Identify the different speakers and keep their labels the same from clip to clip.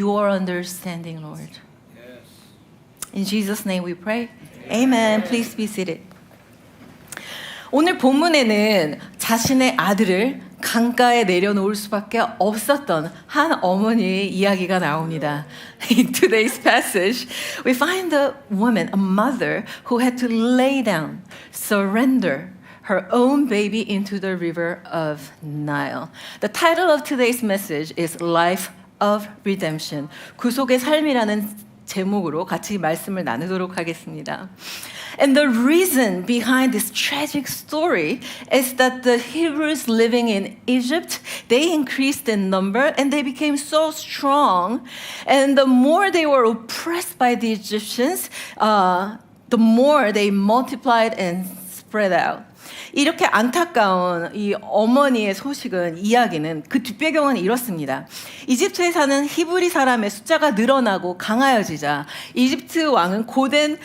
Speaker 1: your understanding, Lord. In Jesus' name we pray. Amen. Please be seated. 오늘 본문에는 자신의 아들을 강가에 내려놓을 수밖에 없었던 한 어머니의 이야기가 나옵니다. In today's passage, we find a woman, a mother, who had to lay down, surrender her own baby into the river of Nile. The title of today's message is Life of Redemption. 구속의 삶이라는 제목으로 같이 말씀을 나누도록 하겠습니다. And the reason behind this tragic story is that the Hebrews living in Egypt, they increased in number and they became so strong. And the more they were oppressed by the Egyptians, the more they multiplied and spread out. 이렇게 안타까운 이 어머니의 소식은 이야기는 그 뒷배경은 이렇습니다. 이집트에 사는 히브리 사람의 숫자가 늘어나고 강하여지자 이집트 왕은 고된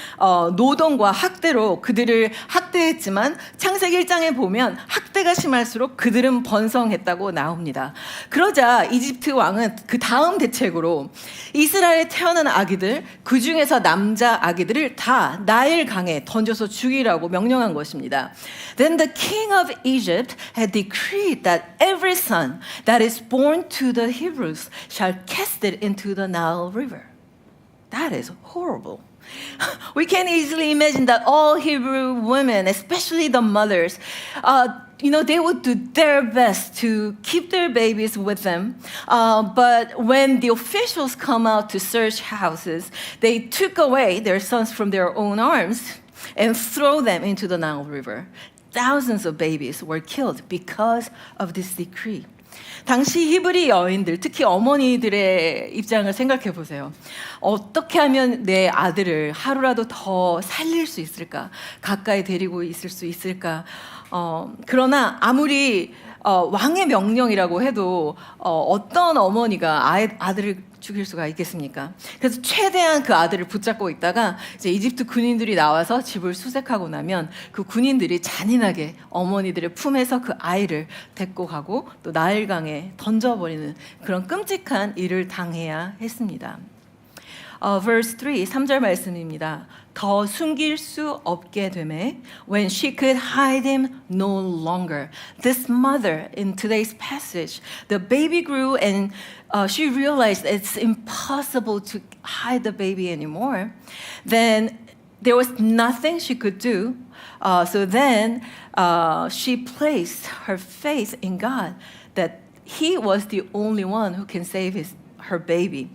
Speaker 1: 노동과 학대로 그들을 학대했지만 창세기 1장에 보면 학대가 심할수록 그들은 번성했다고 나옵니다. 그러자 이집트 왕은 그 다음 대책으로 이스라엘에 태어난 아기들, 그 중에서 남자 아기들을 다 나일 강에 던져서 죽이라고 명령한 것입니다. Then the king of Egypt had decreed that every son that is born to the Hebrews shall cast it into the Nile River. That is horrible. We can easily imagine that all Hebrew women, especially the mothers, they would do their best to keep their babies with them. But when the officials come out to search houses, they took away their sons from their own arms and throw them into the Nile River. Thousands of babies were killed because of this decree. 당시 히브리 여인들, 특히 어머니들의 입장을 생각해 보세요. 어떻게 하면 내 아들을 하루라도 더 살릴 수 있을까? 가까이 데리고 있을 수 있을까? 그러나 아무리 왕의 명령이라고 해도 어떤 어머니가 아들을 죽일 수가 있겠습니까? 그래서 최대한 그 아들을 붙잡고 있다가 이제 이집트 군인들이 나와서 집을 수색하고 나면 그 군인들이 잔인하게 어머니들의 품에서 그 아이를 데리고 가고 또 나일강에 던져버리는 그런 끔찍한 일을 당해야 했습니다. verse 3절 말씀입니다. 더 숨길 수 없게 되매 when she could hide him no longer. This mother in today's passage, the baby grew and she realized it's impossible to hide the baby anymore. Then there was nothing she could do. So then she placed her faith in God that He was the only one who can save her baby.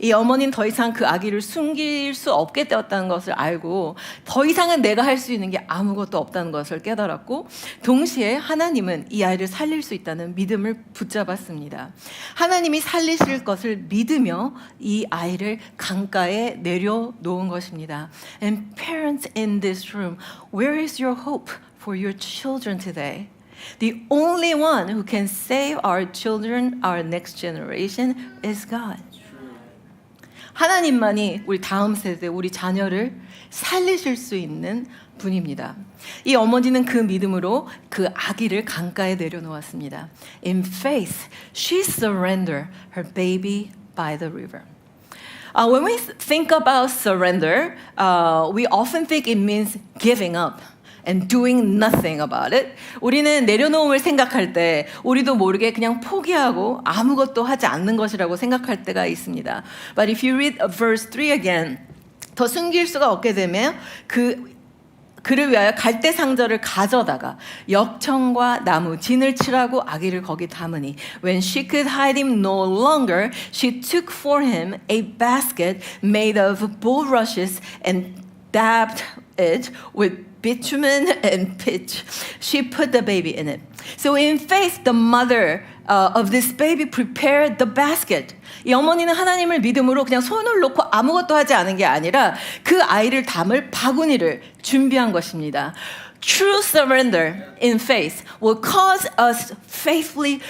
Speaker 1: 이 어머니는 더 이상 그 아기를 숨길 수 없게 되었다는 것을 알고 더 이상은 내가 할 수 있는 게 아무것도 없다는 것을 깨달았고 동시에 하나님은 이 아이를 살릴 수 있다는 믿음을 붙잡았습니다. 하나님이 살리실 것을 믿으며 이 아이를 강가에 내려놓은 것입니다. And parents in this room, where is your hope for your children today? The only one who can save our children, our next generation, is God. 하나님만이 우리 다음 세대, 우리 자녀를 살리실 수 있는 분입니다. 이 어머니는 그 믿음으로 그 아기를 강가에 내려놓았습니다. In faith, she surrendered her baby by the river. When we think about surrender, we often think it means giving up. And doing nothing about it. 우리는 내려놓음을 생각할 때 우리도 모르게 그냥 포기하고 아무것도 하지 않는 것이라고 생각할 때가 있습니다. But if you read verse 3 again, 더 숨길 수가 없게 되면 그를 위하여 갈대 상자를 가져다가 역청과 나무 진을 칠하고 아기를 거기 담으니 When she could hide him no longer, she took for him a basket made of bulrushes and dabbed it with bitumen and pitch. She put the baby in it. So in faith, the mother of this baby prepared the basket. 이 어머니는 하나님을 믿음으로 그냥 손을 놓고 아무것도 하지 않은 게 아니라 그 아이를 담을 바구니를 준비한 것입니다. True surrender in faith will cause us faithfully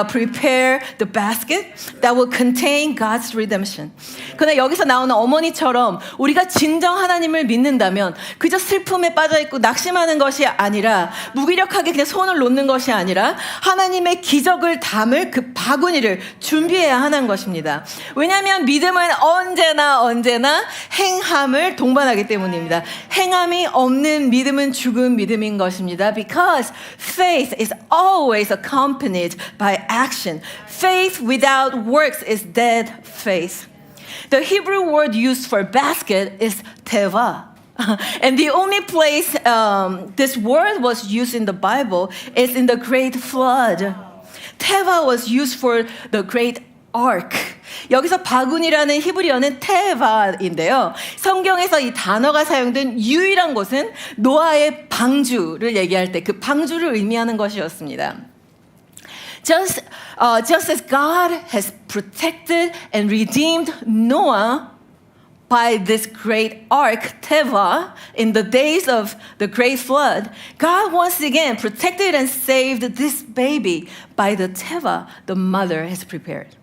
Speaker 1: prepare the basket that will contain God's redemption. 그러나 여기서 나오는 어머니처럼 우리가 진정 하나님을 믿는다면 그저 슬픔에 빠져있고 낙심하는 것이 아니라 무기력하게 그냥 손을 놓는 것이 아니라 하나님의 기적을 담을 그 바구니를 준비해야 하는 것입니다. 왜냐하면 믿음은 언제나 행함을 동반하기 때문입니다. 행함이 없는 믿음은 죽은 믿음인 것입니다. Because faith is always accompanied by action. Faith without works is dead faith. The Hebrew word used for basket is teva. And the only place this word was used in the Bible is in the Great Flood. Teva was used for the Great Ark. 여기서 바구니라는 히브리어는 테바인데요. 성경에서 이 단어가 사용된 유일한 곳은 노아의 방주를 얘기할 때 그 방주를 의미하는 것이었습니다. Just as God has protected and redeemed Noah by this great ark, Teva, in the days of the great flood, God once again protected and saved this baby by the Teva the mother has prepared.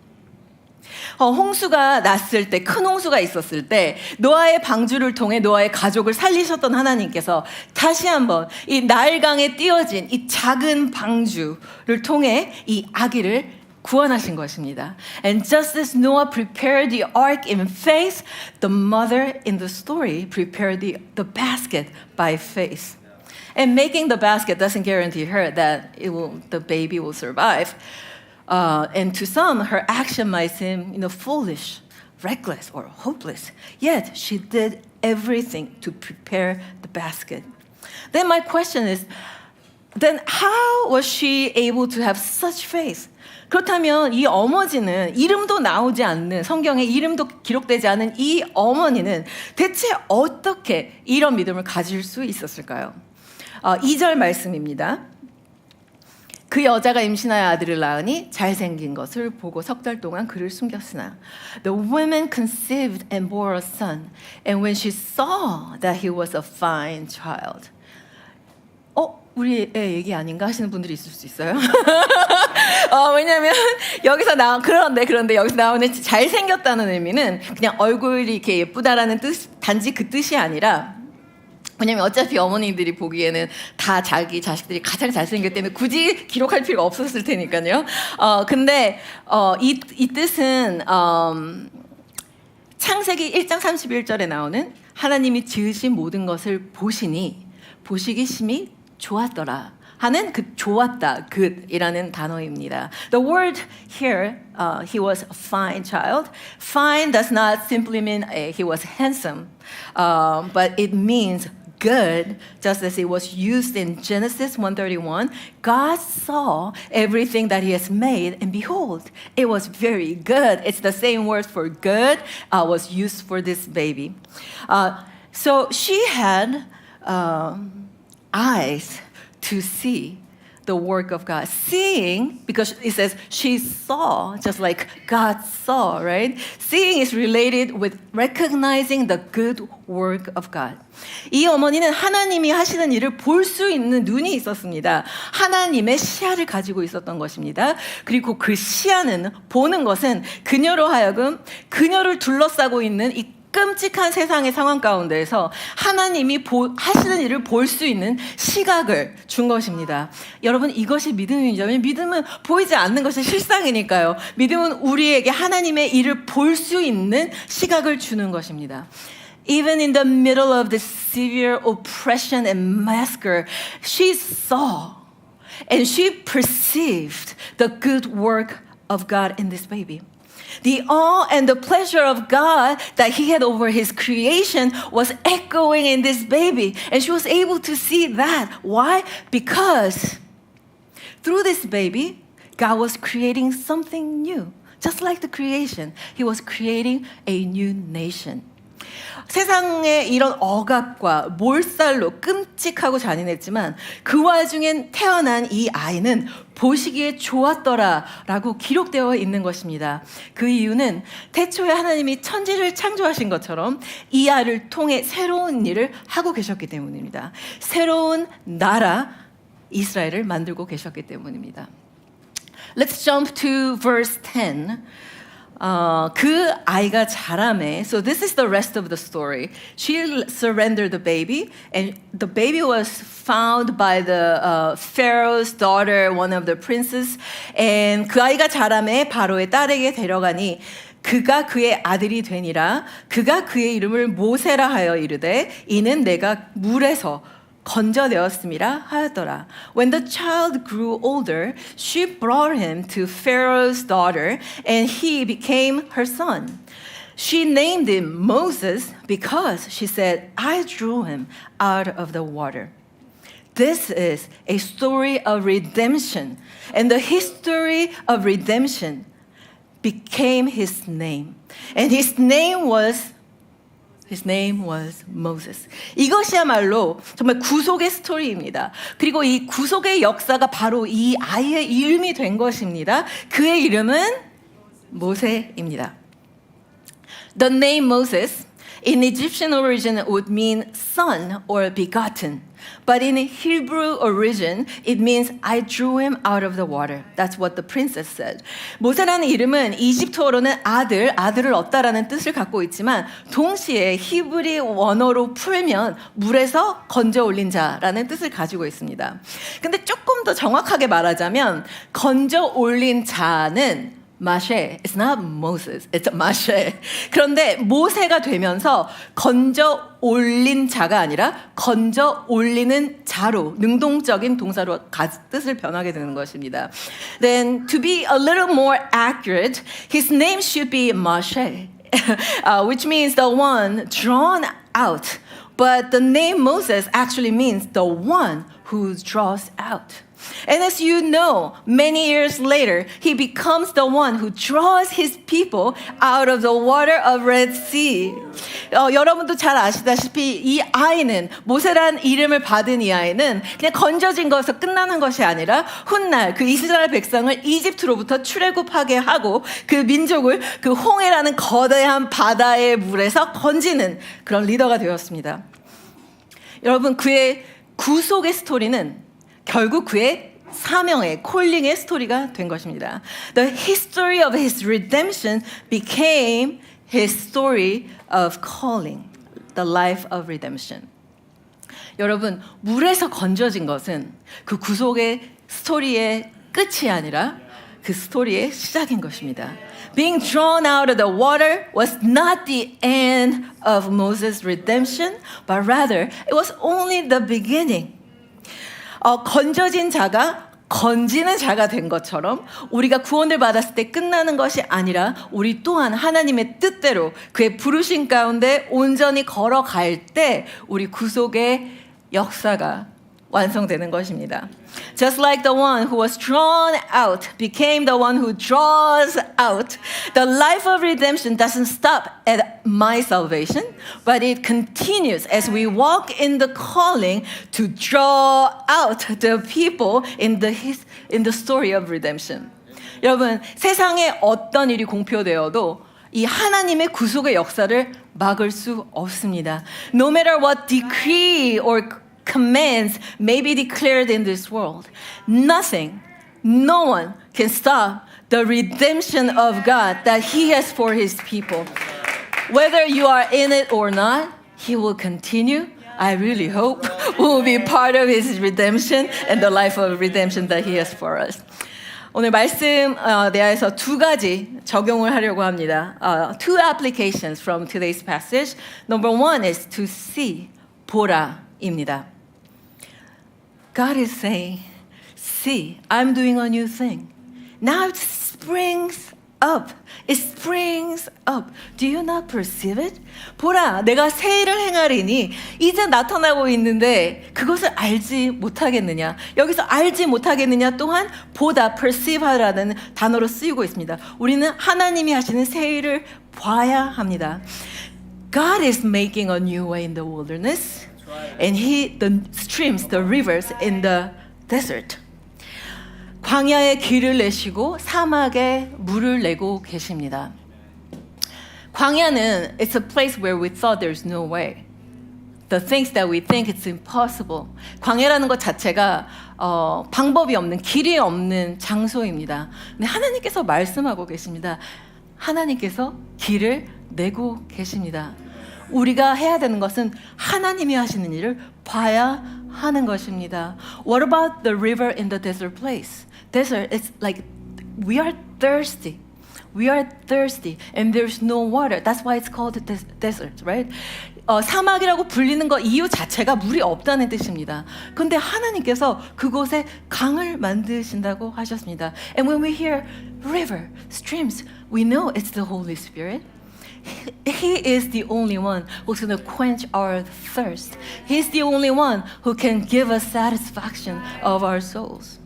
Speaker 1: 홍수가 났을 때, 큰 홍수가 있었을 때 노아의 방주를 통해 노아의 가족을 살리셨던 하나님께서 다시 한번 이 나일강에 띄어진 이 작은 방주를 통해 이 아기를 구원하신 것입니다. And just as Noah prepared the ark in faith, the mother in the story prepared the basket by faith. And making the basket doesn't guarantee her that the baby will survive. And to some, her action might seem, foolish, reckless, or hopeless. Yet she did everything to prepare the basket. Then my question is, then how was she able to have such faith? 그렇다면 이 어머니는 이름도 나오지 않는 성경에 이름도 기록되지 않은 이 어머니는 대체 어떻게 이런 믿음을 가질 수 있었을까요? 2절 말씀입니다. 그 여자가 임신하여 아들을 낳으니 잘생긴 것을 보고 석 달 동안 그를 숨겼으나 The woman conceived and bore a son, and when she saw that he was a fine child. 우리 애 얘기 아닌가 하시는 분들이 있을 수 있어요. 왜냐하면 여기서 그런데 여기서 나오는 잘생겼다는 의미는 그냥 얼굴이 이렇게 예쁘다라는 뜻, 단지 그 뜻이 아니라 왜냐면 어차피 어머니들이 보기에는 다 자기 자식들이 가장 잘생겼기 때문에 굳이 기록할 필요가 없었을 테니까요. 근데 이 뜻은 창세기 1장 31절에 나오는 하나님이 지으신 모든 것을 보시기 심히 좋았더라 하는 그 좋았다, good이라는 단어입니다. The word here, he was a fine child. Fine does not simply mean he was handsome, but it means good, just as it was used in Genesis 1:31. God saw everything that he has made, and behold, it was very good. It's the same word for good was used for this baby. So she had eyes to see the work of God. Seeing, because it says she saw, just like God saw, right? Seeing is related with recognizing the good work of God. 이 어머니는 하나님이 하시는 일을 볼 수 있는 눈이 있었습니다. 하나님의 시야를 가지고 있었던 것입니다. 그리고 그 시야는, 보는 것은 그녀로 하여금 그녀를 둘러싸고 있는 이 끔찍한 세상의 상황 가운데에서 하나님이 하시는 일을 볼 수 있는 시각을 준 것입니다. 여러분, 이것이 믿음이죠. 믿음은 보이지 않는 것이 실상이니까요. 믿음은 우리에게 하나님의 일을 볼 수 있는 시각을 주는 것입니다. Even in the middle of the severe oppression and massacre, she saw and she perceived the good work of God in this baby. The awe and the pleasure of God that he had over his creation was echoing in this baby. And she was able to see that. Why? Because through this baby, God was creating something new. Just like the creation, he was creating a new nation. 세상에 이런 억압과 몰살로 끔찍하고 잔인했지만 그 와중엔 태어난 이 아이는 보시기에 좋았더라라고 기록되어 있는 것입니다. 그 이유는 태초에 하나님이 천지를 창조하신 것처럼 이 아이를 통해 새로운 일을 하고 계셨기 때문입니다. 새로운 나라 이스라엘을 만들고 계셨기 때문입니다. Let's jump to verse 10. 그 아이가 자라매. So this is the rest of the story. She surrendered the baby, and the baby was found by the Pharaoh's daughter, one of the princes. And 그 아이가 자라매 바로의 딸에게 데려가니 그가 그의 아들이 되니라. 그가 그의 이름을 모세라 하여 이르되 이는 내가 물에서 건져내었음이라 하였더라. When the child grew older, she brought him to Pharaoh's daughter, and he became her son. She named him Moses because she said, I drew him out of the water. This is a story of redemption, and the history of redemption became his name. And his name was Moses. 이것이야말로 정말 구속의 스토리입니다. 그리고 이 구속의 역사가 바로 이 아이의 이름이 된 것입니다. 그의 이름은 모세입니다. The name Moses in Egyptian origin would mean son or begotten. But in Hebrew origin, it means I drew him out of the water. That's what the princess said. 모세라는 이름은 이집트어로는 아들을 얻다라는 뜻을 갖고 있지만 동시에 히브리 원어로 풀면 물에서 건져 올린 자라는 뜻을 가지고 있습니다. 근데 조금 더 정확하게 말하자면 건져 올린 자는 마셰, it's not Moses, it's 마셰. 그런데 모세가 되면서 건져 올린 자가 아니라 건져 올리는 자로 능동적인 동사로 뜻을 변하게 되는 것입니다. Then to be a little more accurate, his name should be Moshe, which means the one drawn out. But the name Moses actually means the one who draws out. And as you know, many years later, he becomes the one who draws his people out of the water of Red Sea. 여러분도 잘 아시다시피 이 아이는 모세란 이름을 받은 이 아이는 그냥 건져진 것에서 끝나는 것이 아니라 훗날 그 이스라엘 백성을 이집트로부터 출애굽하게 하고 그 민족을 그 홍해라는 거대한 바다의 물에서 건지는 그런 리더가 되었습니다. 여러분, 그의 구속의 스토리는 결국 그의 사명의 콜링의 스토리가 된 것입니다. The history of his redemption became his story of calling, the life of redemption. 여러분, 물에서 건져진 것은 그 구속의 스토리의 끝이 아니라 그 스토리의 시작인 것입니다. Being drawn out of the water was not the end of Moses' redemption, but rather it was only the beginning. 건져진 자가 건지는 자가 된 것처럼 우리가 구원을 받았을 때 끝나는 것이 아니라 우리 또한 하나님의 뜻대로 그의 부르심 가운데 온전히 걸어갈 때 우리 구속의 역사가 완성되는 것입니다. Just like the one who was drawn out became the one who draws out, the life of redemption doesn't stop at my salvation, but it continues as we walk in the calling to draw out the people in the story of redemption. 여러분, 세상에 어떤 일이 공표되어도 이 하나님의 구속의 역사를 막을 수 없습니다. No matter what decree or commands may be declared in this world, nothing, no one can stop the redemption of God that He has for His people. Whether you are in it or not, He will continue. I really hope we will be part of His redemption and the life of redemption that He has for us. 오늘 말씀 내에서 두 가지 적용을 하려고 합니다. Two applications from today's passage. Number one is to see, 보라입니다. God is saying, see, I'm doing a new thing. Now it springs up. It springs up. Do you not perceive it? 보라, 내가 새 일을 행하리니 이제 나타나고 있는데 그것을 알지 못하겠느냐. 여기서 알지 못하겠느냐 또한 보다, perceive라는 단어로 쓰이고 있습니다. 우리는 하나님이 하시는 새 일을 봐야 합니다. God is making a new way in the wilderness, and the streams, the rivers in the desert. 광야에 길을 내시고 사막에 물을 내고 계십니다. 광야는 it's a place where we thought there's no way. The things that we think it's impossible. 광야라는 것 자체가 방법이 없는, 길이 없는 장소입니다. 근데 하나님께서 말씀하고 계십니다. 하나님께서 길을 내고 계십니다. 우리가 해야 되는 것은 하나님이 하시는 일을 봐야 하는 것입니다. What about the river in the desert place? Desert, it's like we are thirsty. We are thirsty and there's no water. That's why it's called the desert, right? 사막이라고 불리는 거 이유 자체가 물이 없다는 뜻입니다. 그런데 하나님께서 그곳에 강을 만드신다고 하셨습니다. And when we hear river, streams, we know it's the Holy Spirit. He is the only one who's going to quench our thirst. He's the only one who can give us satisfaction of our souls.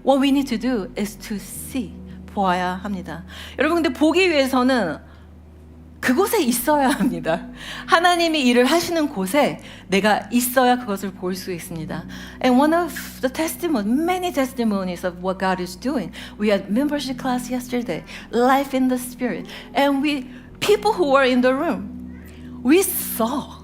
Speaker 1: What we need to do is to see. 보아야 합니다. 여러분 근데 보기 위해서는 그곳에 있어야 합니다. 하나님이 일을 하시는 곳에 내가 있어야 그것을 볼 수 있습니다. And one of the many testimonies of what God is doing. We had membership class yesterday, life in the spirit. And people who were in the room, we saw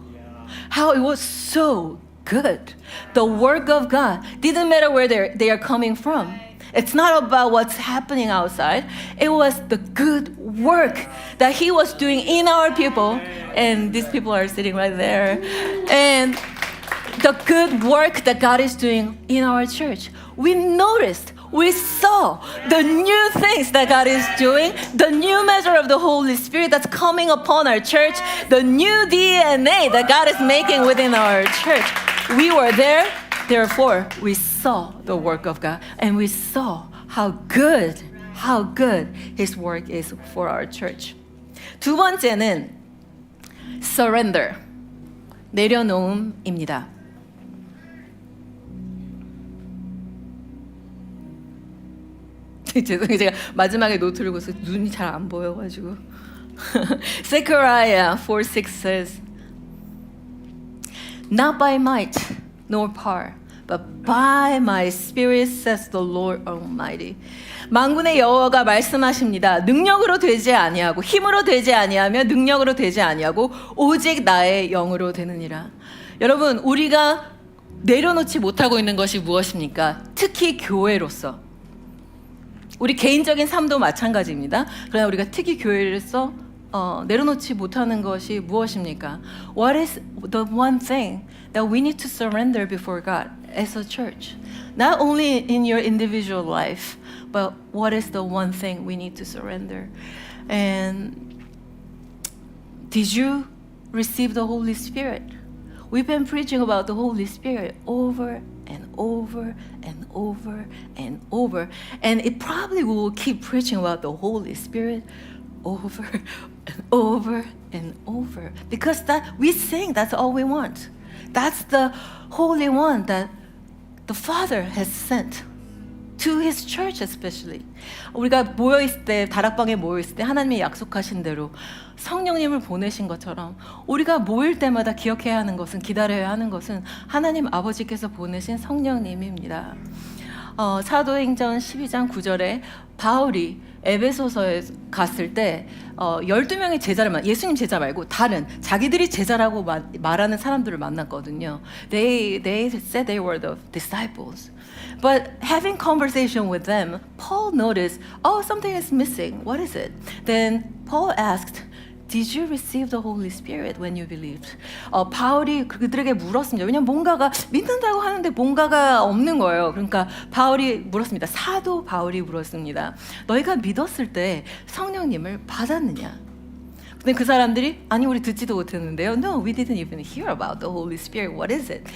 Speaker 1: how it was so good. The work of God didn't matter where they are coming from. It's not about what's happening outside. It was the good work that He was doing in our people. And these people are sitting right there. And the good work that God is doing in our church. We noticed, we saw the new things that God is doing, the new measure of the Holy Spirit that's coming upon our church, the new DNA that God is making within our church. We were there. Therefore, we saw the work of God and we saw how good His work is for our church. 두 번째는 surrender, 내려놓음입니다. 죄송해요. 제가 마지막에 노트를 보서 눈이 잘 안 보여가지고. Zechariah 4:6 says, Not by might, nor power, but by my spirit says the Lord Almighty. 만군의 여호와가 말씀하십니다. 능력으로 되지 아니하고 힘으로 되지 아니하며 능력으로 되지 아니하고 오직 나의 영으로 되느니라. 여러분, 우리가 내려놓지 못하고 있는 것이 무엇입니까? 특히 교회로서. 우리 개인적인 삶도 마찬가지입니다. 그러나 우리가 특히 교회로서 내려놓지 못하는 것이 무엇입니까? What is the one thing that we need to surrender before God as a church? Not only in your individual life, but what is the one thing we need to surrender? And did you receive the Holy Spirit? We've been preaching about the Holy Spirit over and over and over and over. And it probably will keep preaching about the Holy Spirit over and over and over. Because we think that's all we want. That's the Holy One that the Father has sent to His church especially. 우리가 모여있을 때, 다락방에 모여있을 때 하나님이 약속하신 대로 성령님을 보내신 것처럼 우리가 모일 때마다 기억해야 하는 것은, 기다려야 하는 것은 하나님 아버지께서 보내신 성령님입니다. 사도행전 12장 9절에 바울이 에베소서에 갔을 때 12명의 제자를 예수님 제자 말고 다른 자기들이 제자라고 말하는 사람들을 만났거든요. They said they were the disciples. But having conversation with them, Paul noticed, something is missing. What is it? Then Paul asked, Did you receive the Holy Spirit when you believed? 바울이 그들에게 물었습니다. 왜냐하면 뭔가가 믿는다고 하는데 뭔가가 없는 거예요. 그러니까 바울이 물었습니다. 사도 바울이 물었습니다. 너희가 믿었을 때 성령님을 받았느냐? 근데 그 사람들이 아니 우리 듣지도 못했는데요. No, we didn't even hear about the Holy Spirit. What is it?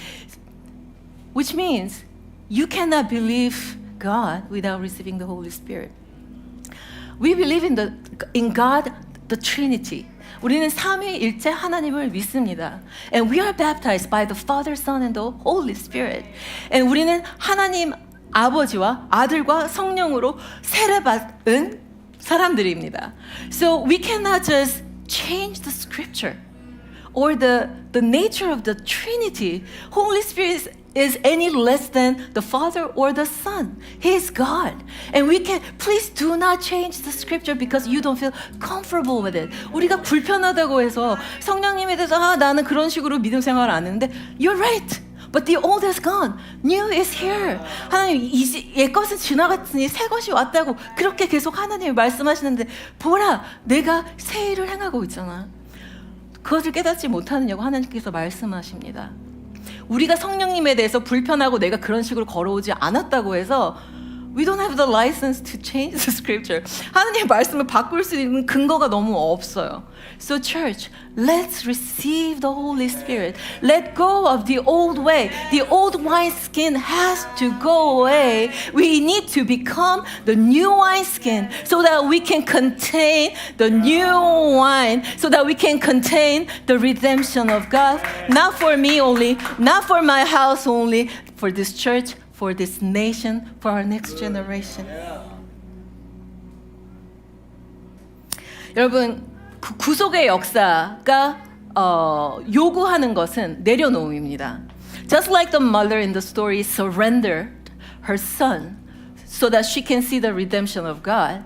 Speaker 1: Which means you cannot believe God without receiving the Holy Spirit. We believe in God, the Trinity. 우리는 삼위일체 하나님을 믿습니다. And we are baptized by the Father, Son, and the Holy Spirit. And 우리는 하나님 아버지와 아들과 성령으로 세례받은 사람들입니다. So we cannot just change the scripture. or the nature of the Trinity. Holy Spirit is any less than the Father or the Son. He is God. And we can, please do not change the scripture because you don't feel comfortable with it. 우리가 불편하다고 해서 성령님에 대해서 나는 그런 식으로 믿음 생활을 안 했는데 You're right. But the old is gone. New is here. 하나님, 옛것은 지나갔으니 새 것이 왔다고 그렇게 계속 하나님이 말씀하시는데 보라, 내가 새 일을 행하고 있잖아. 그것을 깨닫지 못하느냐고 하나님께서 말씀하십니다. 우리가 성령님에 대해서 불편하고 내가 그런 식으로 걸어오지 않았다고 해서 We don't have the license to change the scripture. 하나님의 말씀을 바꿀 수 있는 근거가 너무 없어요. So church, let's receive the Holy Spirit. Let go of the old way. The old wineskin has to go away. We need to become the new wineskin so that we can contain the new wine, so that we can contain the redemption of God. Not for me only, not for my house only, for this church, for this nation, for our next generation. 여러분, 구속의 역사가 요구하는 것은 내려놓음입니다. Just like the mother in the story surrendered her son so that she can see the redemption of God,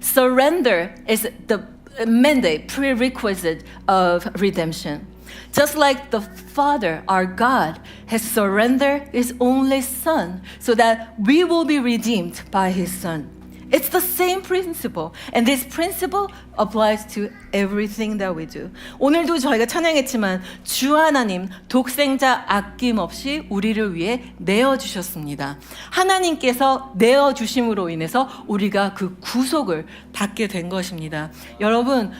Speaker 1: surrender is the mandate, prerequisite of redemption. Just like the Father, our God, has surrendered His only Son so that we will be redeemed by His Son. It's the same principle, and this principle applies to everything that we do. 오늘도 저희가 찬양했지만 주 하나님 독생자 아낌없이 우리를 위해 내어주셨습니다. 하나님께서 내어주심으로 인해서 우리가 그 구속을 받게 된 것입니다. 여러분,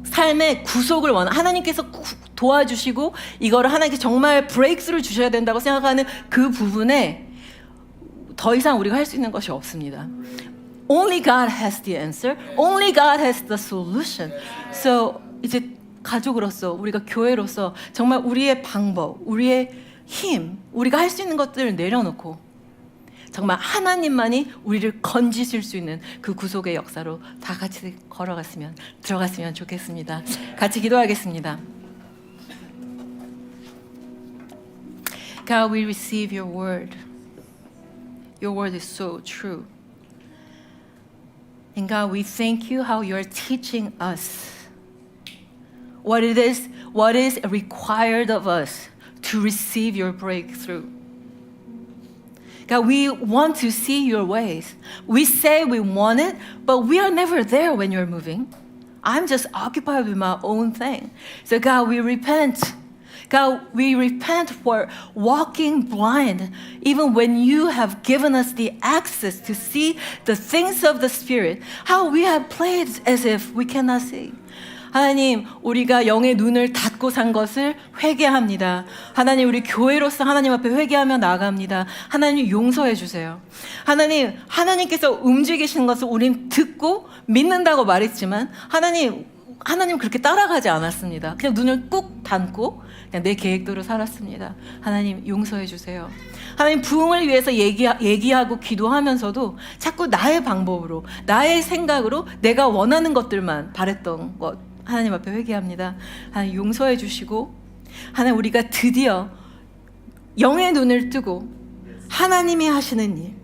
Speaker 1: 삶의 구속을 하나님께서 도와주시고 이거를 하나님께 정말 브레이크스루를 주셔야 된다고 생각하는 그 부분에 더 이상 우리가 할 수 있는 것이 없습니다. Only God has the answer. Only God has the solution. So 이제 가족으로서 우리가 교회로서 정말 우리의 방법, 우리의 힘, 우리가 할 수 있는 것들을 내려놓고 정말 하나님만이 우리를 건지실 수 있는 그 구속의 역사로 다 같이 들어갔으면 좋겠습니다. 같이 기도하겠습니다. God, we receive your word. Your word is so true. And God, we thank you how you're teaching us what is required of us to receive your breakthrough. God, we want to see your ways. We say we want it, but we are never there when you're moving. I'm just occupied with my own thing. So God, we repent. God, we repent for walking blind, even when you have given us the access to see the things of the Spirit, how we have played as if we cannot see. 하나님, 우리가 영의 눈을 닫고 산 것을 회개합니다. 하나님, 우리 교회로서 하나님 앞에 회개하며 나아갑니다. 하나님, 용서해 주세요. 하나님, 하나님께서 움직이시는 것을 우린 듣고 믿는다고 말했지만 하나님 그렇게 따라가지 않았습니다. 그냥 눈을 꾹 닫고 그냥 내 계획대로 살았습니다. 하나님, 용서해 주세요. 하나님, 부흥을 위해서 얘기하고 기도하면서도 자꾸 나의 방법으로, 나의 생각으로 내가 원하는 것들만 바랬던 것 하나님 앞에 회개합니다. 하나님, 용서해 주시고 하나님, 우리가 드디어 영의 눈을 뜨고 하나님이 하시는 일,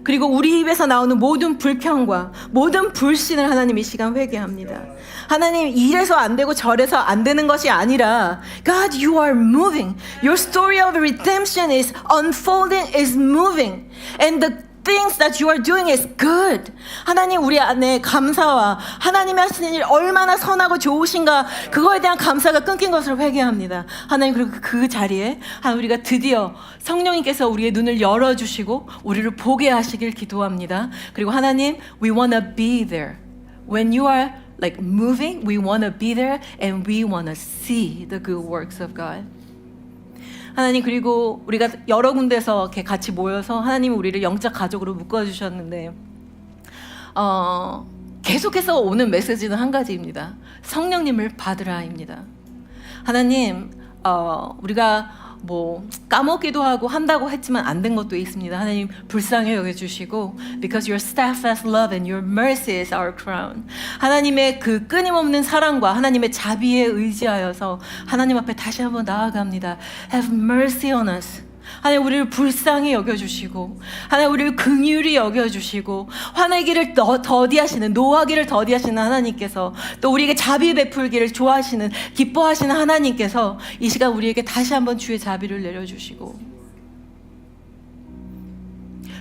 Speaker 1: 그리고 우리 입에서 나오는 모든 불평과 모든 불신을 하나님 이 시간 회개합니다. 하나님, 이래서 안 되고 저래서 안 되는 것이 아니라 God, you are moving. Your story of redemption is unfolding, is moving. And the things that you are doing is good. 하나님, 우리 안에 감사와 하나님이 하시는 일 얼마나 선하고 좋으신가, 그거에 대한 감사가 끊긴 것을 회개합니다. 하나님, 그리고 그 자리에 우리가 드디어 성령님께서 우리의 눈을 열어주시고 우리를 보게 하시길 기도합니다. 그리고 하나님, we want to be there. When you are like moving, we want to be there and we want to see the good works of God. 하나님, 그리고 우리가 여러 군데서 이렇게 같이 모여서 하나님이 우리를 영적 가족으로 묶어주셨는데 계속해서 오는 메시지는 한 가지입니다. 성령님을 받으라입니다. 하나님, 우리가 뭐 까먹기도 하고 한다고 했지만 안 된 것도 있습니다. 하나님 불쌍히 여겨주시고 because your steadfast love and your mercy is our crown. 하나님의 그 끊임없는 사랑과 하나님의 자비에 의지하여서 하나님 앞에 다시 한번 나아갑니다. Have mercy on us. 하나님 우리를 불쌍히 여겨주시고 하나님 우리를 긍휼히 여겨주시고 화내기를 더디하시는 노하기를 더디하시는 하나님께서 또 우리에게 자비 베풀기를 좋아하시는 기뻐하시는 하나님께서 이 시간 우리에게 다시 한번 주의 자비를 내려주시고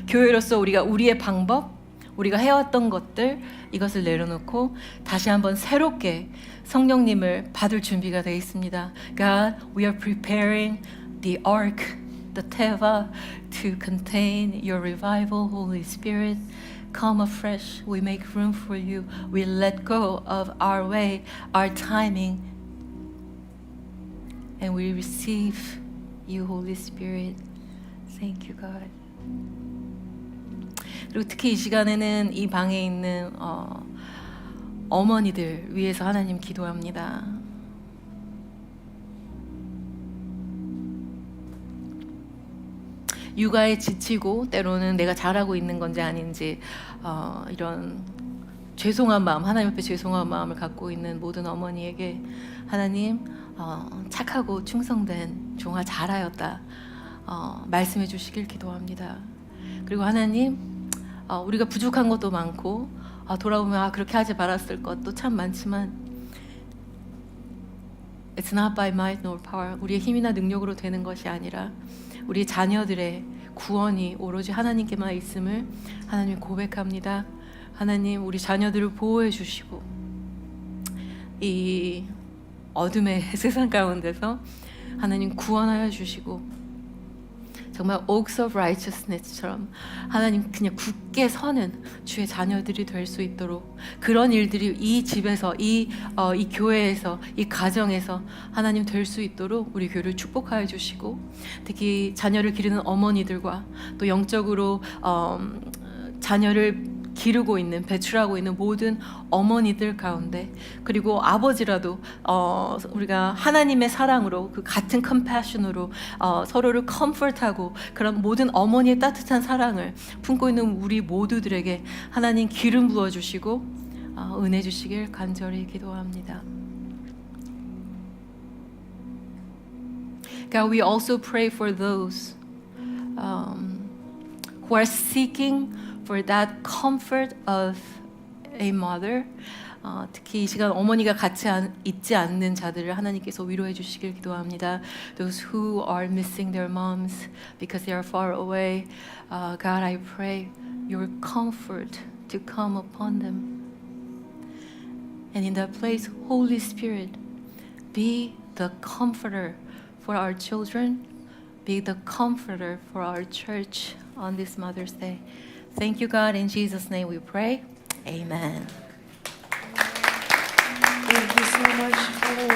Speaker 1: 교회로서 우리가 우리의 방법 우리가 해왔던 것들 이것을 내려놓고 다시 한번 새롭게 성령님을 받을 준비가 되어 있습니다. God, we are preparing the ark the teva to contain your revival, Holy Spirit. Come afresh. We make room for you. We let go of our way, our timing, and we receive you, Holy Spirit. Thank you, God. 그리고 특히 이 시간에는 이 방에 있는 어머니들 위해서 하나님 기도합니다. 육아에 지치고 때로는 내가 잘하고 있는 건지 아닌지 이런 죄송한 마음, 하나님 앞에 죄송한 마음을 갖고 있는 모든 어머니에게 하나님 착하고 충성된 종아 잘하였다 말씀해 주시길 기도합니다. 그리고 하나님 우리가 부족한 것도 많고 돌아보면 그렇게 하지 말았을 것도 참 많지만 It's not by might nor power. 우리의 힘이나 능력으로 되는 것이 아니라 우리 자녀들의 구원이 오로지 하나님께만 있음을 하나님 고백합니다. 하나님 우리 자녀들을 보호해 주시고 이 어둠의 세상 가운데서 하나님 구원하여 주시고 정말 oaks of righteousness처럼 하나님 그냥 굳게 서는 주의 자녀들이 될 수 있도록 그런 일들이 이 집에서 이 교회에서 이 가정에서 하나님 될 수 있도록 우리 교회를 축복하여 주시고 특히 자녀를 기르는 어머니들과 또 영적으로 자녀를 기르고 있는 배출하고 있는 모든 어머니들 가운데 그리고 아버지라도 우리가 하나님의 사랑으로 그 같은 컴패션으로 서로를 컴포트하고 그런 모든 어머니의 따뜻한 사랑을 품고 있는 우리 모두들에게 하나님 기름 부어주시고 은혜 주시길 간절히 기도합니다. God, we also pray for those who are seeking for that comfort of a mother. 특히 이 시간 어머니가 같이 있지 않는 자들을 하나님께서 위로해 주시길 기도합니다. Those who are missing their moms because they are far away. God, I pray your comfort to come upon them. And in that place, Holy Spirit, be the comforter for our children. Be the comforter for our church on this Mother's Day. Thank you, God. In Jesus' name we pray. Amen.
Speaker 2: Thank you so much for the word.